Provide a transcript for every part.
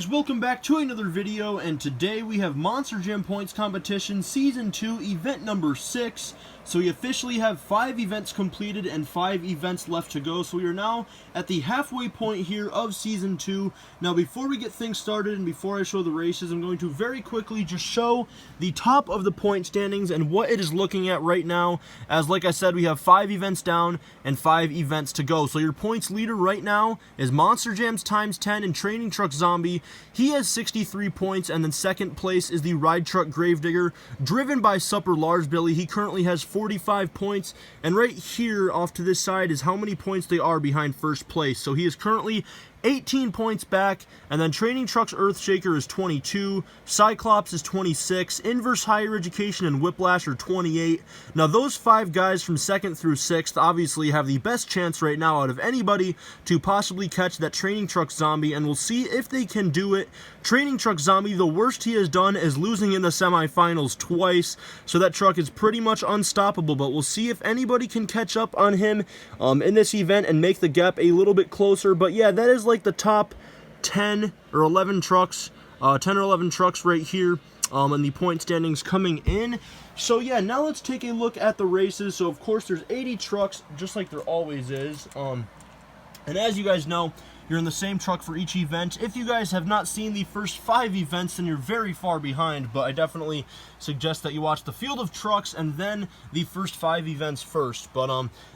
guys, welcome back to another video, and today we have Monster Jam Points Competition Season 2, event number 6. So we officially have 5 events completed and 5 events left to go, so we are now at the halfway point here of Season 2. Now before we get things started and before I show the races, I'm going to very quickly just show the top of the point standings and what it is looking at right now, as like I said, we have 5 events down and 5 events to go. So your points leader right now is Monster Jams times 10 and Training Truck Zombie. He has 63 points, and then second place is the Ride Truck Gravedigger, driven by Supper Large Billy. He currently has 45 points, and right here off to this side is how many points they are behind first place. So he is currently 18 points back, and then Training Trucks Earthshaker is 22, Cyclops is 26, Inverse Higher Education and Whiplash are 28. Now those 5 guys from 2nd through 6th obviously have the best chance right now out of anybody to possibly catch that Training Truck Zombie, and we'll see if they can do it. Training Truck Zombie, the worst he has done is losing in the semifinals twice, so that truck is pretty much unstoppable, but we'll see if anybody can catch up on him in this event and make the gap a little bit closer. But yeah, that is like the top 10 or 11 trucks, 10 or 11 trucks right here, and the point standings coming in. So yeah, now let's take a look at the races. So of course there's 80 trucks, just like there always is, and as you guys know, you're in the same truck for each event. If you guys have not seen the first 5 events, then you're very far behind, but I definitely suggest that you watch the field of trucks and then the first 5 events first. But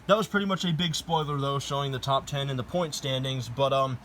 that was pretty much a big spoiler though, showing the top 10 in the point standings. But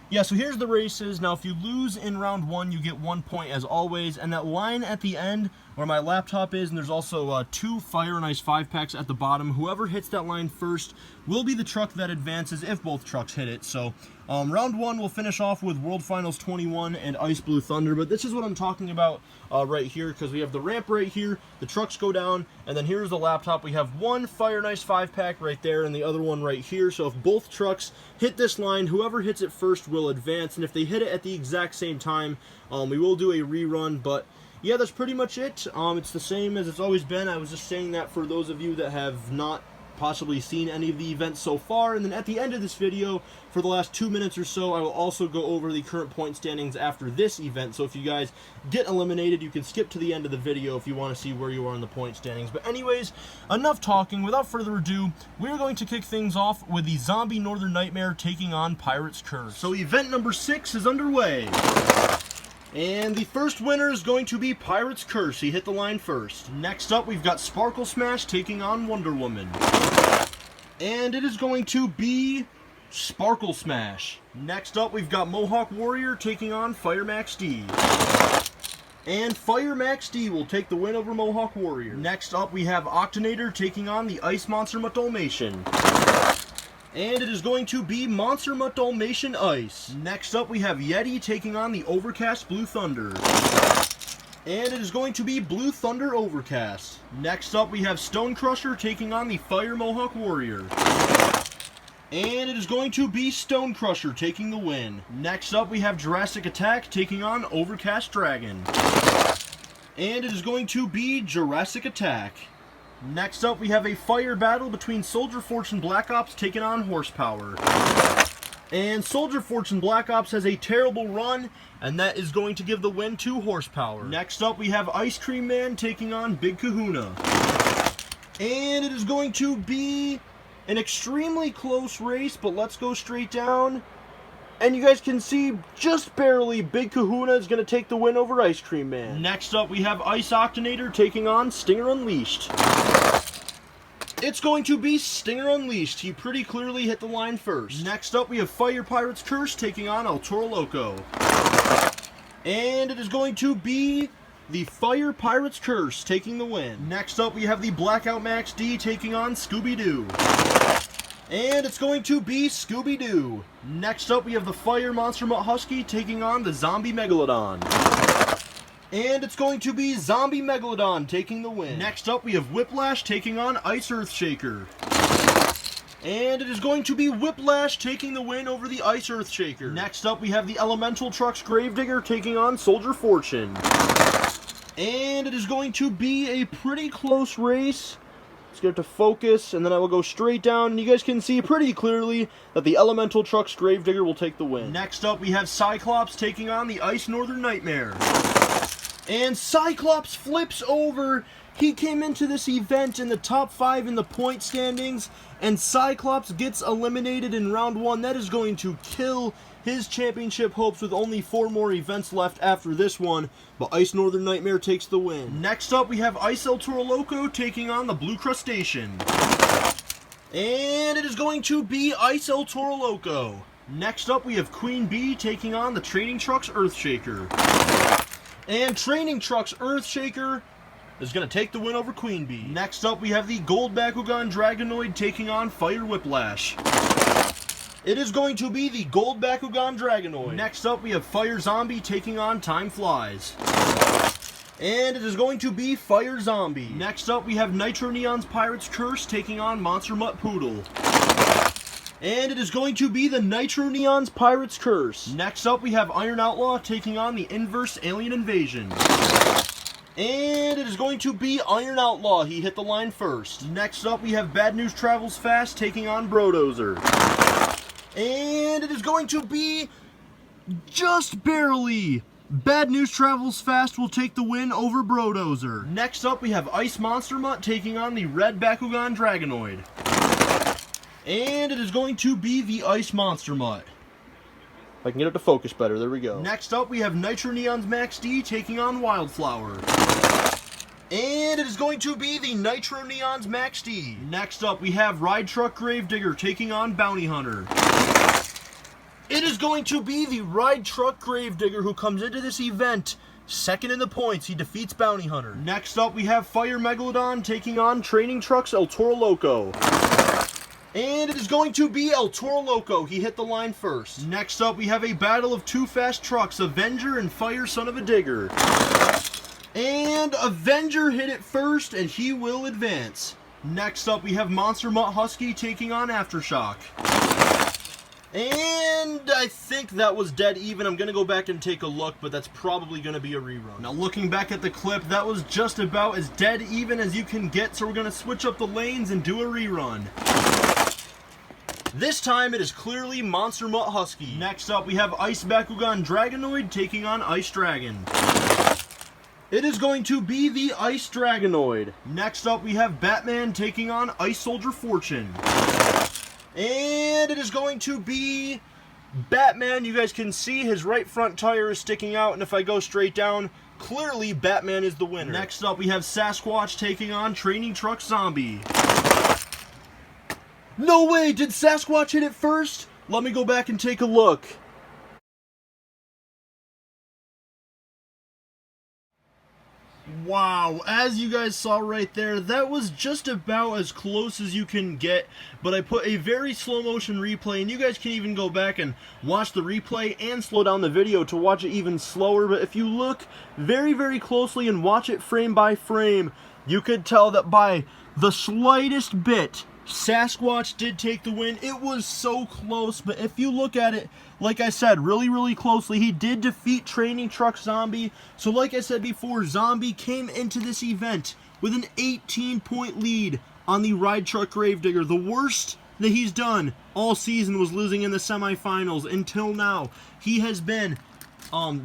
yeah, so here's the races. Now if you lose in round 1, you get 1 point as always, and that line at the end where my laptop is, and there's also 2 Fire and Ice 5-packs at the bottom. Whoever hits that line first will be the truck that advances if both trucks hit it. So round 1 will finish off with World Finals 21 and Ice Blue Thunder, but this is what I'm talking about right here, because we have the ramp right here, the trucks go down, and then here's the laptop. We have 1 Fire and Ice 5-pack right there and the other one right here. So if both trucks hit this line, whoever hits it first will advance, and if they hit it at the exact same time, we will do a rerun. But yeah, that's pretty much it. It's the same as it's always been. I was just saying that for those of you that have not possibly seen any of the events so far. And then at the end of this video, for the last 2 minutes or so, I will also go over the current point standings after this event. So if you guys get eliminated, you can skip to the end of the video if you want to see where you are in the point standings. But anyways, enough talking. Without further ado, we're going to kick things off with the Zombie Northern Nightmare taking on Pirate's Curse. So event number 6 is underway. And the first winner is going to be Pirate's Curse. He hit the line first. Next up, we've got Sparkle Smash taking on Wonder Woman. And it is going to be Sparkle Smash. Next up, we've got Mohawk Warrior taking on Fire Max D. And Fire Max D will take the win over Mohawk Warrior. Next up, we have Octonator taking on the Ice Monster Mutt Dalmatian. And it is going to be Monster Mutt Dalmatian Ice. Next up, we have Yeti taking on the Overcast Blue Thunder. And it is going to be Blue Thunder Overcast. Next up, we have Stone Crusher taking on the Fire Mohawk Warrior. And it is going to be Stone Crusher taking the win. Next up, we have Jurassic Attack taking on Overcast Dragon. And it is going to be Jurassic Attack. Next up, we have a fire battle between Soldier Fortune Black Ops taking on Horsepower. And Soldier Fortune Black Ops has a terrible run, and that is going to give the win to Horsepower. Next up, we have Ice Cream Man taking on Big Kahuna. And it is going to be an extremely close race, but let's go straight down. And you guys can see, just barely, Big Kahuna is going to take the win over Ice Cream Man. Next up, we have Ice Octonator taking on Stinger Unleashed. It's going to be Stinger Unleashed. He pretty clearly hit the line first. Next up, we have Fire Pirate's Curse taking on El Toro Loco. And it is going to be the Fire Pirate's Curse taking the win. Next up, we have the Blackout Max D taking on Scooby-Doo. And it's going to be Scooby-Doo. Next up, we have the Fire Monster Mutt Husky taking on the Zombie Megalodon. And it's going to be Zombie Megalodon taking the win. Next up, we have Whiplash taking on Ice Earthshaker. And it is going to be Whiplash taking the win over the Ice Earthshaker. Next up, we have the Elemental Trucks Gravedigger taking on Soldier Fortune. And it is going to be a pretty close race. Let's get it to focus, and then I will go straight down, and you guys can see pretty clearly that the Elemental Trucks Gravedigger will take the win. Next up, we have Cyclops taking on the Ice Northern Nightmare. And Cyclops flips over. He came into this event in the top 5 in the point standings, and Cyclops gets eliminated in round 1. That is going to kill his championship hopes with only 4 more events left after this one, but Ice Northern Nightmare takes the win. Next up, we have Ice El Toro Loco taking on the Blue Crustacean. And it is going to be Ice El Toro Loco. Next up, we have Queen Bee taking on the Training Trucks Earthshaker. And Training Trucks Earthshaker is going to take the win over Queen Bee. Next up, we have the Gold Bakugan Dragonoid taking on Fire Whiplash. It is going to be the Gold Bakugan Dragonoid. Next up, we have Fire Zombie taking on Time Flies. And it is going to be Fire Zombie. Next up, we have Nitro Neon's Pirate's Curse taking on Monster Mutt Poodle. And it is going to be the Nitro Neon's Pirate's Curse. Next up, we have Iron Outlaw taking on the Inverse Alien Invasion. And it is going to be Iron Outlaw. He hit the line first. Next up, we have Bad News Travels Fast taking on Brodozer. And it is going to be just barely Bad News Travels Fast will take the win over Brodozer. Next up, we have Ice Monster Mutt taking on the Red Bakugan Dragonoid. And it is going to be the Ice Monster Mutt. If I can get it to focus better, there we go. Next up, we have Nitro Neon's Max D taking on Wildflower. And it is going to be the Nitro Neon's Max D. Next up, we have Ride Truck Gravedigger taking on Bounty Hunter. It is going to be the Ride Truck Gravedigger who comes into this event second in the points. He defeats Bounty Hunter. Next up, we have Fire Megalodon taking on Training Trucks El Toro Loco. And it is going to be El Toro Loco. He hit the line first. Next up, we have a battle of 2 fast trucks, Avenger and Fire Son of a Digger. And Avenger hit it first, and he will advance. Next up, we have Monster Mutt Husky taking on Aftershock. And I think that was dead even. I'm going to go back and take a look, but that's probably going to be a rerun. Now, looking back at the clip, that was just about as dead even as you can get, so we're going to switch up the lanes and do a rerun. This time, it is clearly Monster Mutt Husky. Next up, we have Ice Bakugan Dragonoid taking on Ice Dragon. It is going to be the Ice Dragonoid. Next up, we have Batman taking on Ice Soldier Fortune. And it is going to be Batman. You guys can see his right front tire is sticking out, and if I go straight down, clearly Batman is the winner. Next up, we have Sasquatch taking on Training Truck Zombie. No way! Did Sasquatch hit it first? Let me go back and take a look. Wow, as you guys saw right there, that was just about as close as you can get, but I put a very slow motion replay, and you guys can even go back and watch the replay and slow down the video to watch it even slower, but if you look very, very closely and watch it frame by frame, you could tell that by the slightest bit, Sasquatch did take the win. It was so close, but if you look at it, like I said, really, really closely, he did defeat Training Truck Zombie. So like I said before, Zombie came into this event with an 18-point lead on the Ride Truck Gravedigger. The worst that he's done all season was losing in the semifinals until now. He has been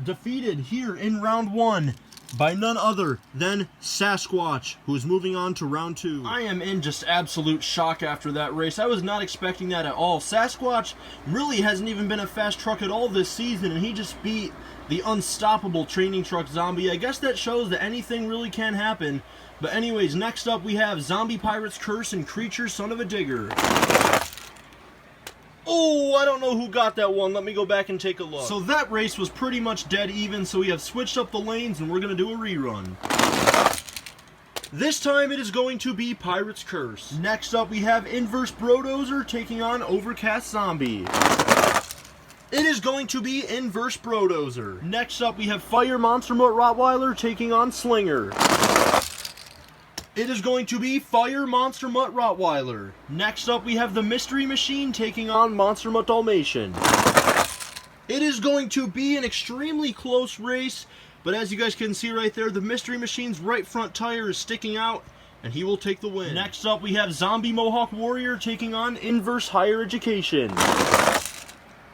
defeated here in round 1 by none other than Sasquatch, who is moving on to round 2. I am in just absolute shock after that race. I was not expecting that at all. Sasquatch really hasn't even been a fast truck at all this season, and he just beat the unstoppable Training Truck Zombie. I guess that shows that anything really can happen. But anyways, next up we have Zombie Pirate's Curse and Creature Son of a Digger. Oh, I don't know who got that one. Let me go back and take a look. So that race was pretty much dead even, so we have switched up the lanes and we're going to do a rerun. This time it is going to be Pirate's Curse. Next up we have Inverse Brodozer taking on Overcast Zombie. It is going to be Inverse Brodozer. Next up we have Fire Monster Mutt Rottweiler taking on Slinger. It is going to be Fire Monster Mutt Rottweiler. Next up, we have the Mystery Machine taking on Monster Mutt Dalmatian. It is going to be an extremely close race, but as you guys can see right there, the Mystery Machine's right front tire is sticking out, and he will take the win. Next up, we have Zombie Mohawk Warrior taking on Inverse Higher Education.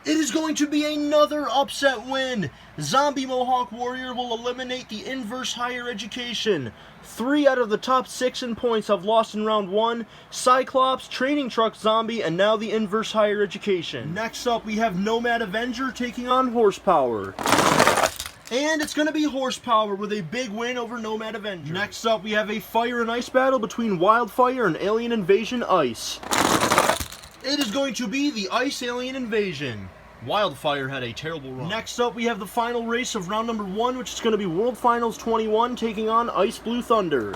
It is going to be another upset win. Zombie Mohawk Warrior will eliminate the Inverse Higher Education. 3 out of the top 6 in points have lost in round 1. Cyclops, Training Truck Zombie, and now the Inverse Higher Education. Next up, we have Nomad Avenger taking on Horsepower. And it's going to be Horsepower with a big win over Nomad Avenger. Next up, we have a Fire and Ice battle between Wildfire and Alien Invasion Ice. It is going to be the Ice Alien Invasion. Wildfire had a terrible run. Next up, we have the final race of round number 1, which is going to be World Finals 21 taking on Ice Blue Thunder.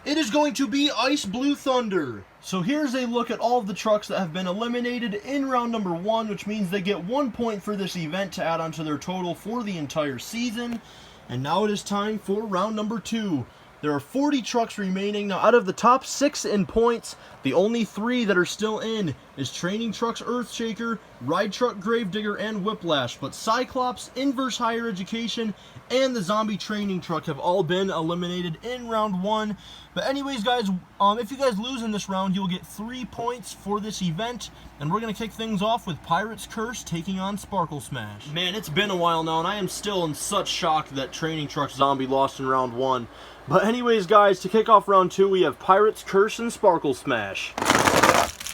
It is going to be Ice Blue Thunder. So here's a look at all of the trucks that have been eliminated in round number 1, which means they get 1 point for this event to add onto their total for the entire season. And now it is time for round number 2. There are 40 trucks remaining. Now, out of the top 6 in points, the only 3 that are still in is Training Trucks Earthshaker, Ride Truck Gravedigger, and Whiplash. But Cyclops, Inverse Higher Education, and the Zombie Training Truck have all been eliminated in round 1. But anyways, guys, if you guys lose in this round, you'll get 3 points for this event. And we're going to kick things off with Pirate's Curse taking on Sparkle Smash. Man, it's been a while now, and I am still in such shock that Training Truck Zombie lost in round 1. But anyways, guys, to kick off round 2, we have Pirate's Curse and Sparkle Smash.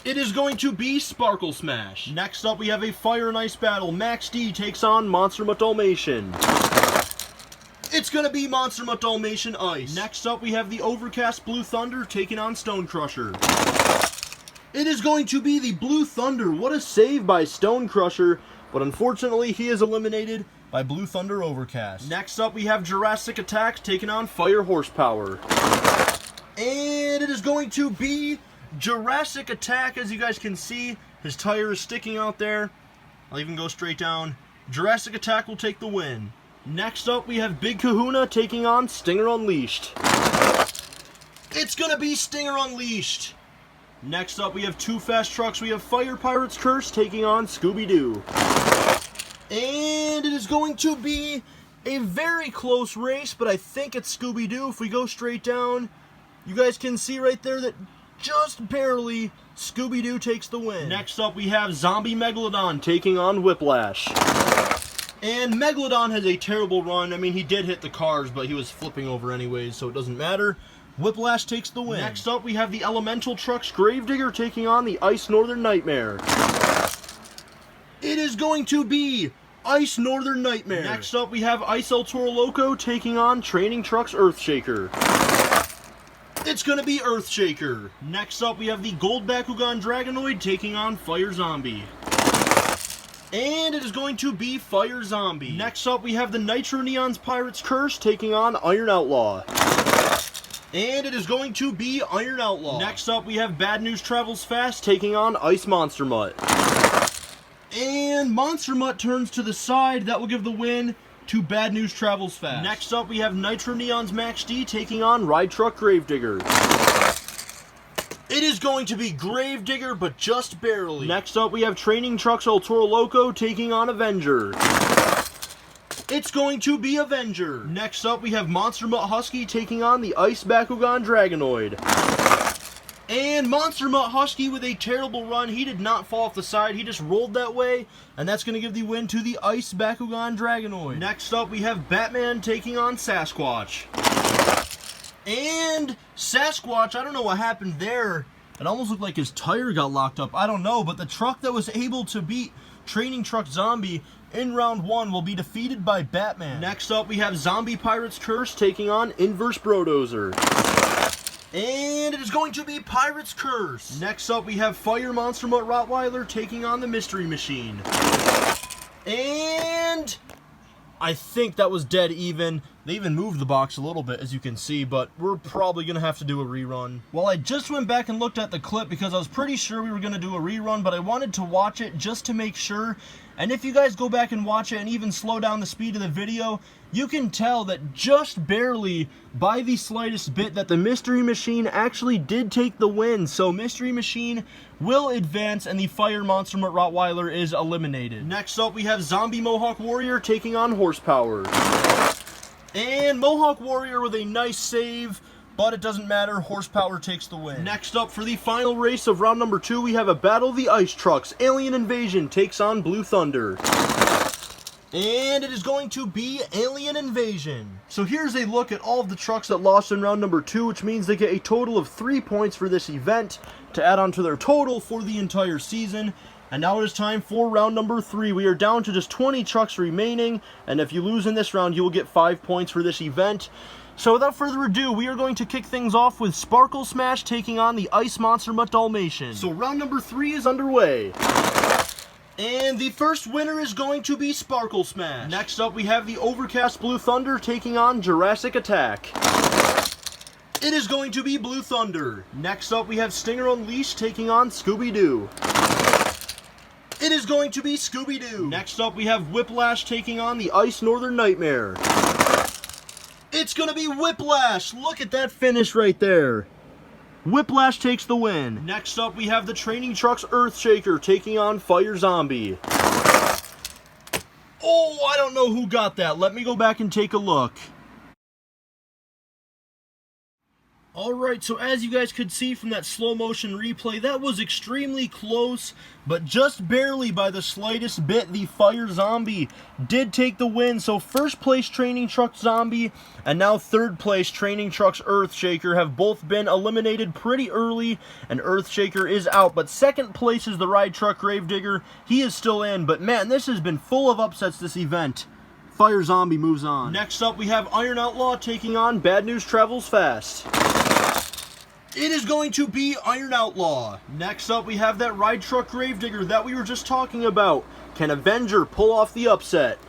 It is going to be Sparkle Smash. Next up, we have a Fire and Ice battle. Max D takes on Monster Mutt Dalmatian. It's going to be Monster Mutt Dalmatian Ice. Next up, we have the Overcast Blue Thunder taking on Stone Crusher. It is going to be the Blue Thunder. What a save by Stone Crusher. But unfortunately, he is eliminated by Blue Thunder Overcast. Next up, we have Jurassic Attack taking on Fire Horsepower. And it is going to be Jurassic Attack. As you guys can see, his tire is sticking out there. I'll even go straight down. Jurassic Attack will take the win. Next up, we have Big Kahuna taking on Stinger Unleashed. It's going to be Stinger Unleashed. Next up, we have 2 fast trucks. We have Fire Pirate's Curse taking on Scooby-Doo. And it is going to be a very close race, but I think it's Scooby-Doo. If we go straight down, you guys can see right there that just barely Scooby-Doo takes the win. Next up, we have Zombie Megalodon taking on Whiplash. And Megalodon has a terrible run. I mean, he did hit the cars, but he was flipping over anyways, so it doesn't matter. Whiplash takes the win. Next up, we have the Elemental Trucks Gravedigger taking on the Ice Northern Nightmare. It is going to be Ice Northern Nightmare. Next up, we have Ice El Toro Loco taking on Training Trucks Earthshaker. It's going to be Earthshaker. Next up, we have the Gold Bakugan Dragonoid taking on Fire Zombie. And it is going to be Fire Zombie. Next up, we have the Nitro Neon's Pirate's Curse taking on Iron Outlaw. And it is going to be Iron Outlaw. Next up, we have Bad News Travels Fast taking on Ice Monster Mutt. And Monster Mutt turns to the side. That will give the win to Bad News Travels Fast. Next up, we have Nitro Neon's Max D taking on Ride Truck Gravedigger. It is going to be Gravedigger, but just barely. Next up, we have Training Trucks El Toro Loco taking on Avenger. It's going to be Avenger. Next up, we have Monster Mutt Husky taking on the Ice Bakugan Dragonoid. And Monster Mutt Husky with a terrible run. He did not fall off the side. He just rolled that way. And that's going to give the win to the Ice Bakugan Dragonoid. Next up, we have Batman taking on Sasquatch. And Sasquatch, I don't know what happened there. It almost looked like his tire got locked up. I don't know. But the truck that was able to beat Training Truck Zombie in round 1 will be defeated by Batman. Next up, we have Zombie Pirate's Curse taking on Inverse Brodozer. And it is going to be Pirate's Curse. Next up, we have Fire Monster Mutt Rottweiler taking on the Mystery Machine. And I think that was dead even. They even moved the box a little bit, as you can see, but we're probably going to have to do a rerun. Well, I just went back and looked at the clip because I was pretty sure we were going to do a rerun, but I wanted to watch it just to make sure. And if you guys go back and watch it and even slow down the speed of the video, you can tell that just barely, by the slightest bit, that the Mystery Machine actually did take the win. So Mystery Machine will advance and the Fire Monster Mutt Rottweiler is eliminated. Next up, we have Zombie Mohawk Warrior taking on Horsepower. And Mohawk Warrior with a nice save but it doesn't matter. Horsepower takes the win. Next up, for the final race of round number 2, we have a battle of the ice trucks. Alien Invasion takes on Blue Thunder. And it is going to be Alien Invasion. So here's a look at all of the trucks that lost in round number 2, which means they get a total of 3 points for this event to add on to their total for the entire season. And now it is time for round number 3. We are down to just 20 trucks remaining, and if you lose in this round, you will get 5 points for this event. So without further ado, we are going to kick things off with Sparkle Smash taking on the Ice Monster Mutt Dalmatian. So round number 3 is underway. And the first winner is going to be Sparkle Smash. Next up, we have the Overcast Blue Thunder taking on Jurassic Attack. It is going to be Blue Thunder. Next up, we have Stinger Unleashed taking on Scooby-Doo. It is going to be Scooby-Doo. Next up, we have Whiplash taking on the Ice Northern Nightmare. It's going to be Whiplash. Look at that finish right there. Whiplash takes the win. Next up, we have the Training Trucks Earthshaker taking on Fire Zombie. Oh, I don't know who got that. Let me go back and take a look. Alright, so as you guys could see from that slow motion replay, that was extremely close, but just barely by the slightest bit, the Fire Zombie did take the win. So first place Training Trucks Zombie and now third place Training Trucks Earthshaker have both been eliminated pretty early, and Earthshaker is out. But second place is the Ride Truck Gravedigger. He is still in, but man, this has been full of upsets this event. Fire Zombie moves on. Next up, we have Iron Outlaw taking on Bad News Travels Fast. It is going to be Iron Outlaw. Next up, we have that Ride Truck Gravedigger that we were just talking about. Can Avenger pull off the upset?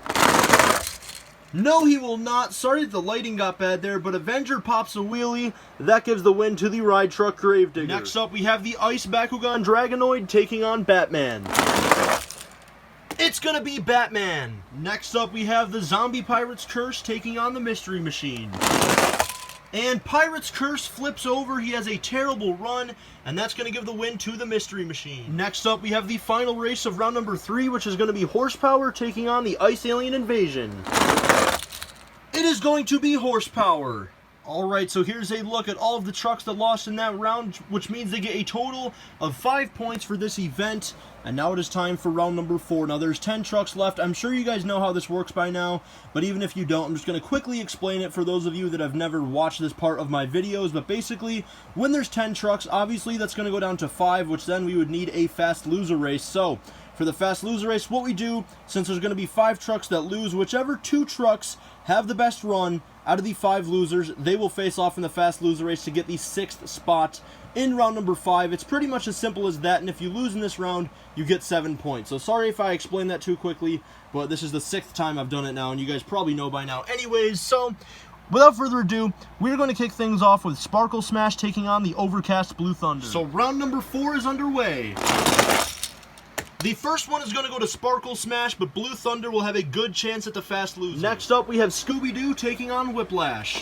No, he will not. Sorry that the lighting got bad there, but Avenger pops a wheelie. That gives the win to the Ride Truck Gravedigger. Next up, we have the Ice Bakugan Dragonoid taking on Batman. It's gonna be Batman. Next up, we have the Zombie Pirate's Curse taking on the Mystery Machine. And Pirate's Curse flips over. He has a terrible run, and that's going to give the win to the Mystery Machine. Next up, we have the final race of round number 3, which is going to be Horsepower taking on the Ice Alien Invasion. It is going to be Horsepower. Alright, so here's a look at all of the trucks that lost in that round, which means they get a total of 5 points for this event. And now it is time for round number 4. Now there's 10 trucks left. I'm sure you guys know how this works by now, but even if you don't, I'm just going to quickly explain it for those of you that have never watched this part of my videos. But basically, when there's 10 trucks, obviously that's going to go down to 5, which then we would need a fast loser race. So for the fast loser race, what we do, since there's going to be 5 trucks that lose, whichever 2 trucks have the best run out of the 5 losers, they will face off in the fast loser race to get the 6th spot in round number 5. It's pretty much as simple as that, and if you lose in this round, you get 7 points. So sorry if I explained that too quickly, but this is the 6th time I've done it now, and you guys probably know by now anyways. So without further ado, we're going to kick things off with Sparkle Smash taking on the Overcast Blue Thunder. So round number 4 is underway. The first one is going to go to Sparkle Smash, but Blue Thunder will have a good chance at the fast loser. Next up, we have Scooby-Doo taking on Whiplash.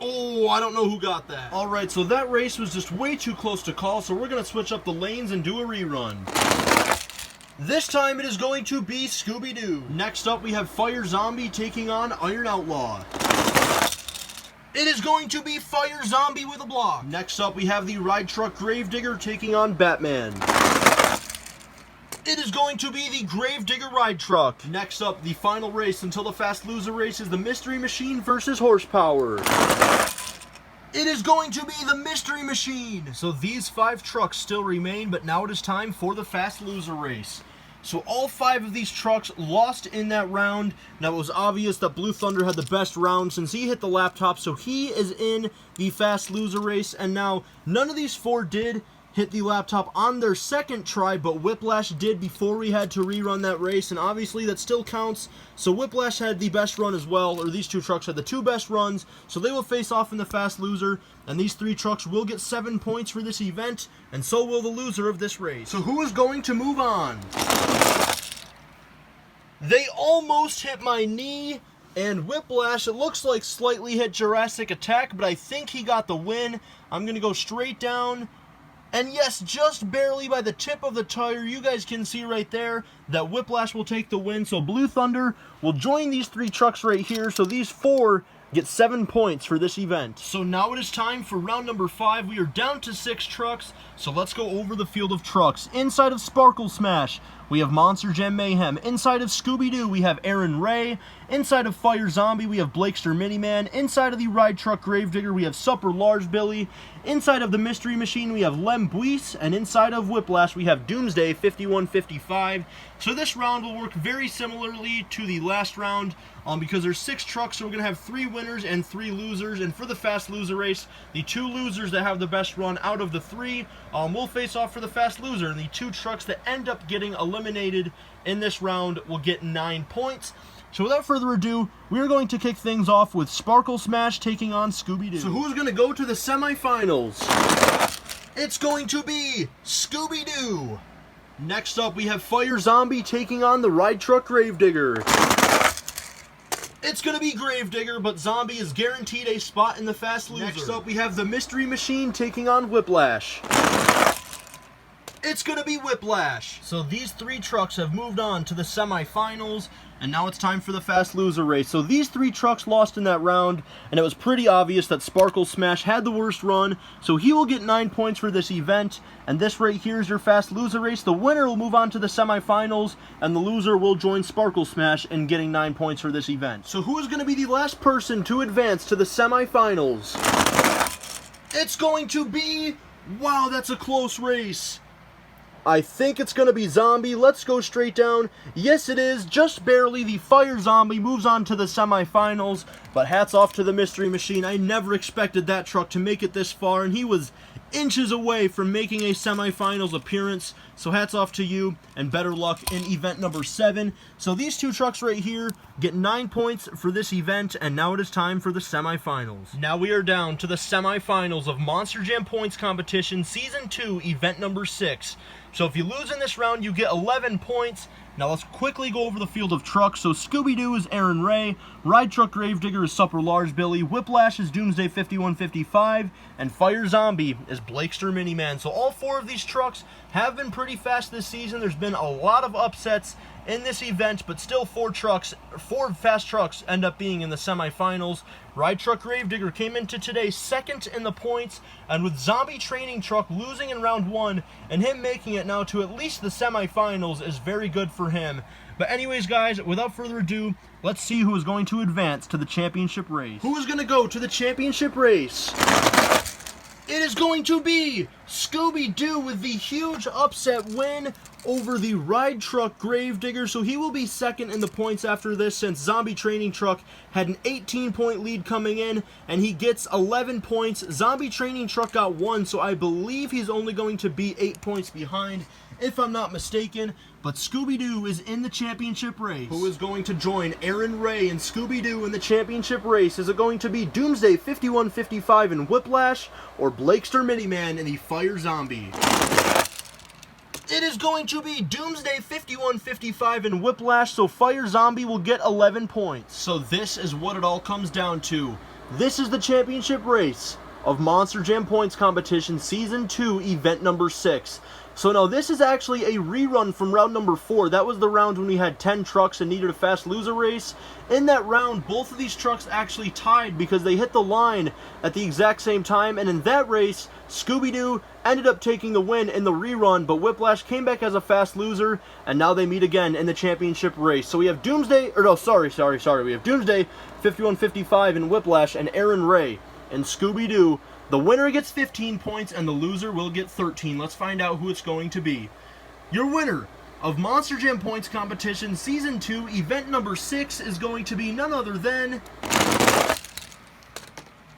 Oh, I don't know who got that. Alright, so that race was just way too close to call, so we're going to switch up the lanes and do a rerun. This time it is going to be Scooby-Doo. Next up, we have Fire Zombie taking on Iron Outlaw. It is going to be Fire Zombie with a block. Next up, we have the Ride Truck Gravedigger taking on Batman. It is going to be the Gravedigger Ride Truck. Next up, the final race until the fast loser race is the Mystery Machine versus Horsepower. It is going to be the Mystery Machine. So these 5 trucks still remain, but now it is time for the fast loser race. So all 5 of these trucks lost in that round. Now it was obvious that Blue Thunder had the best round since he hit the laptop, so he is in the fast loser race. And now none of these 4 did hit the laptop on their second try, but Whiplash did before we had to rerun that race, and obviously that still counts. So Whiplash had the best run as well, or these 2 trucks had the 2 best runs, so they will face off in the fast loser, and these 3 trucks will get 7 points for this event, and so will the loser of this race. So who is going to move on? They almost hit my knee, and Whiplash, it looks like slightly hit Jurassic Attack, but I think he got the win. I'm going to go straight down. And yes, just barely by the tip of the tire, you guys can see right there that Whiplash will take the win. So Blue Thunder will join these 3 trucks right here. So these 4 get 7 points for this event. So now it is time for round number 5. We are down to 6 trucks, so let's go over the field of trucks. Inside of Sparkle Smash, we have Monster Jam Mayhem. Inside of Scooby-Doo, we have Aaron Ray. Inside of Fire Zombie, we have Blakester Miniman. Inside of the Ride Truck Gravedigger, we have Supper Large Billy. Inside of the Mystery Machine, we have Lem Buis. And inside of Whiplash, we have Doomsday 5155. So this round will work very similarly to the last round because there's 6 trucks, so we're going to have 3 winners and 3 losers. And for the Fast Loser race, the 2 losers that have the best run out of the 3 will face off for the Fast Loser. And the 2 trucks that end up getting eliminated in this round will get 9 points. So without further ado, we are going to kick things off with Sparkle Smash taking on Scooby-Doo. So who's going to go to the semifinals? It's going to be Scooby-Doo. Next up, we have Fire Zombie taking on the Ride Truck Gravedigger. It's going to be Gravedigger, but Zombie is guaranteed a spot in the Fast Loser. Next up, we have the Mystery Machine taking on Whiplash. It's going to be Whiplash. So these 3 trucks have moved on to the semifinals, and now it's time for the Fast Loser race. So these 3 trucks lost in that round, and it was pretty obvious that Sparkle Smash had the worst run, so he will get 9 points for this event. And this right here is your Fast Loser race. The winner will move on to the semifinals, and the loser will join Sparkle Smash in getting 9 points for this event. So who is going to be the last person to advance to the semifinals? It's going to be... Wow, that's a close race. I think it's going to be Zombie. Let's go straight down. Yes, it is. Just barely. The Fire Zombie moves on to the semifinals. But hats off to the Mystery Machine. I never expected that truck to make it this far, and he was inches away from making a semifinals appearance. So hats off to you, and better luck in event number 7. So these 2 trucks right here get 9 points for this event, and now it is time for the semifinals. Now we are down to the semifinals of Monster Jam Points Competition Season 2, event number 6. So if you lose in this round, you get 11 points. Now let's quickly go over the field of trucks. So Scooby-Doo is Aaron Ray, Ride Truck Gravedigger is Supper Large Billy, Whiplash is Doomsday 5155, and Fire Zombie is Blakester Miniman. So all 4 of these trucks have been pretty fast this season. There's been a lot of upsets in this event, but still 4 fast trucks end up being in the semifinals. Ride Truck Gravedigger came into today 2nd in the points, and with Zombie Training Truck losing in round 1 and him making it now to at least the semifinals is very good for him. But anyways, guys, without further ado, let's see who is going to advance to the championship race. Who is going to go to the championship race? It is going to be Scooby-Doo with the huge upset win over the Ride Truck Gravedigger. So he will be 2nd in the points after this, since Zombie Training Truck had an 18-point lead coming in, and he gets 11 points. Zombie Training Truck got 1, so I believe he's only going to be 8 points behind, if I'm not mistaken. But Scooby-Doo is in the championship race. Who is going to join Aaron Ray and Scooby-Doo in the championship race? Is it going to be Doomsday 5155 in Whiplash, or Blakester Miniman in the Fire Zombie? It is going to be Doomsday 5155 in Whiplash, so Fire Zombie will get 11 points. So this is what it all comes down to. This is the championship race of Monster Jam Points Competition Season 2, event number 6. So now this is actually a rerun from round number 4. That was the round when we had 10 trucks and needed a Fast Loser race. In that round, both of these trucks actually tied because they hit the line at the exact same time. And in that race, Scooby-Doo ended up taking the win in the rerun, but Whiplash came back as a Fast Loser, and now they meet again in the championship race. So we have Doomsday, or no, sorry. We have Doomsday 5155 in Whiplash and Aaron Ray and Scooby-Doo. The winner gets 15 points, and the loser will get 13. Let's find out who it's going to be. Your winner of Monster Jam Points Competition Season 2, event number 6, is going to be none other than...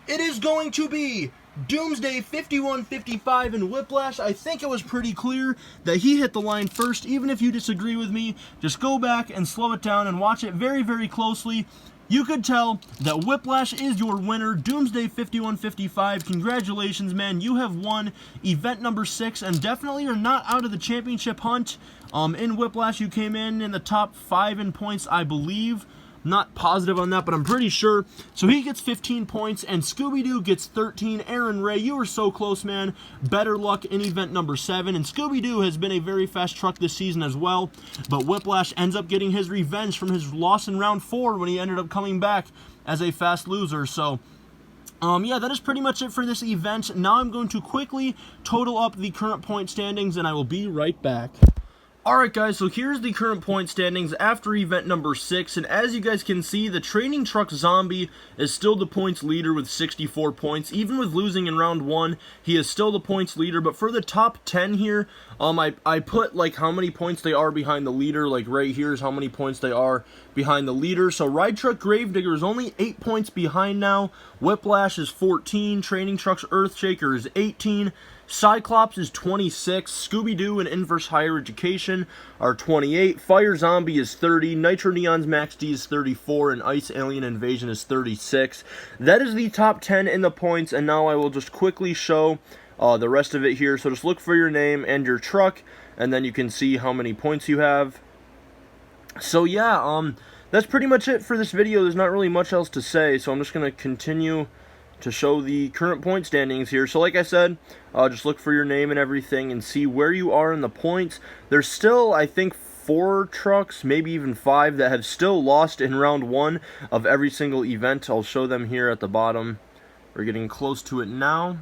It is going to be Doomsday 5155 in Whiplash. I think it was pretty clear that he hit the line first. Even if you disagree with me, just go back and slow it down and watch it very, very closely. You could tell that Whiplash is your winner. Doomsday 5155, congratulations, man. You have won event number 6, and definitely are not out of the championship hunt. In Whiplash, you came in the top 5 in points, I believe. Not positive on that, but I'm pretty sure. So he gets 15 points, and Scooby-Doo gets 13. Aaron Ray, you were so close, man. Better luck in event number 7. And Scooby-Doo has been a very fast truck this season as well, but Whiplash ends up getting his revenge from his loss in round 4 when he ended up coming back as a fast loser. So yeah, that is pretty much it for this event. Now I'm going to quickly total up the current point standings, and I will be right back. Alright guys, so here's the current point standings after event number 6, and as you guys can see, the Training Truck Zombie is still the points leader with 64 points. Even with losing in round 1, he is still the points leader, but for the top 10 here, I put like how many points they are behind the leader, like right here is how many points they are behind the leader. So Ride Truck Gravedigger is only 8 points behind now, Whiplash is 14, Training Trucks Earthshaker is 18, Cyclops is 26, Scooby-Doo and Inverse Higher Education are 28, Fire Zombie is 30, Nitro Neon's Max D is 34, and Ice Alien Invasion is 36. That is the top 10 in the points, and now I will just quickly show the rest of it here. So just look for your name and your truck, and then you can see how many points you have. So yeah, that's pretty much it for this video. There's not really much else to say, so I'm just going to continue to show the current point standings here. So like I said, just look for your name and everything and see where you are in the points. There's still, I think, 4 trucks, maybe even 5, that have still lost in round 1 of every single event. I'll show them here at the bottom. We're getting close to it now.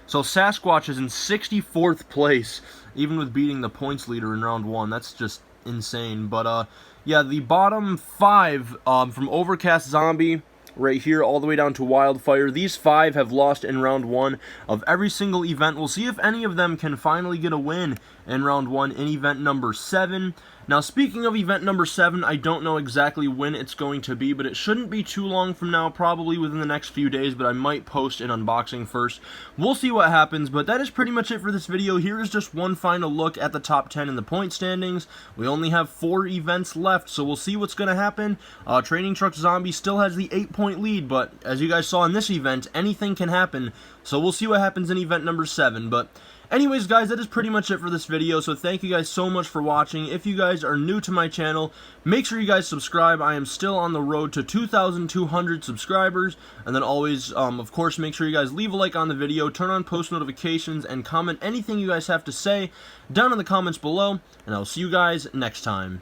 So Sasquatch is in 64th place, even with beating the points leader in round 1. That's just insane. But yeah, the bottom 5 from Overcast Zombie right here all the way down to Wildfire, these 5 have lost in round 1 of every single event. We'll see if any of them can finally get a win in round 1 in event number 7. Now, speaking of event number 7, I don't know exactly when it's going to be, but it shouldn't be too long from now, probably within the next few days, but I might post an unboxing first. We'll see what happens, but that is pretty much it for this video. Here is just one final look at the top 10 in the point standings. We only have 4 events left, so we'll see what's going to happen. Training Truck Zombie still has the 8-point lead, but as you guys saw in this event, anything can happen, so we'll see what happens in event number 7, but anyways, guys, that is pretty much it for this video, so thank you guys so much for watching. If you guys are new to my channel, make sure you guys subscribe. I am still on the road to 2,200 subscribers, and then always, of course, make sure you guys leave a like on the video, turn on post notifications, and comment anything you guys have to say down in the comments below, and I'll see you guys next time.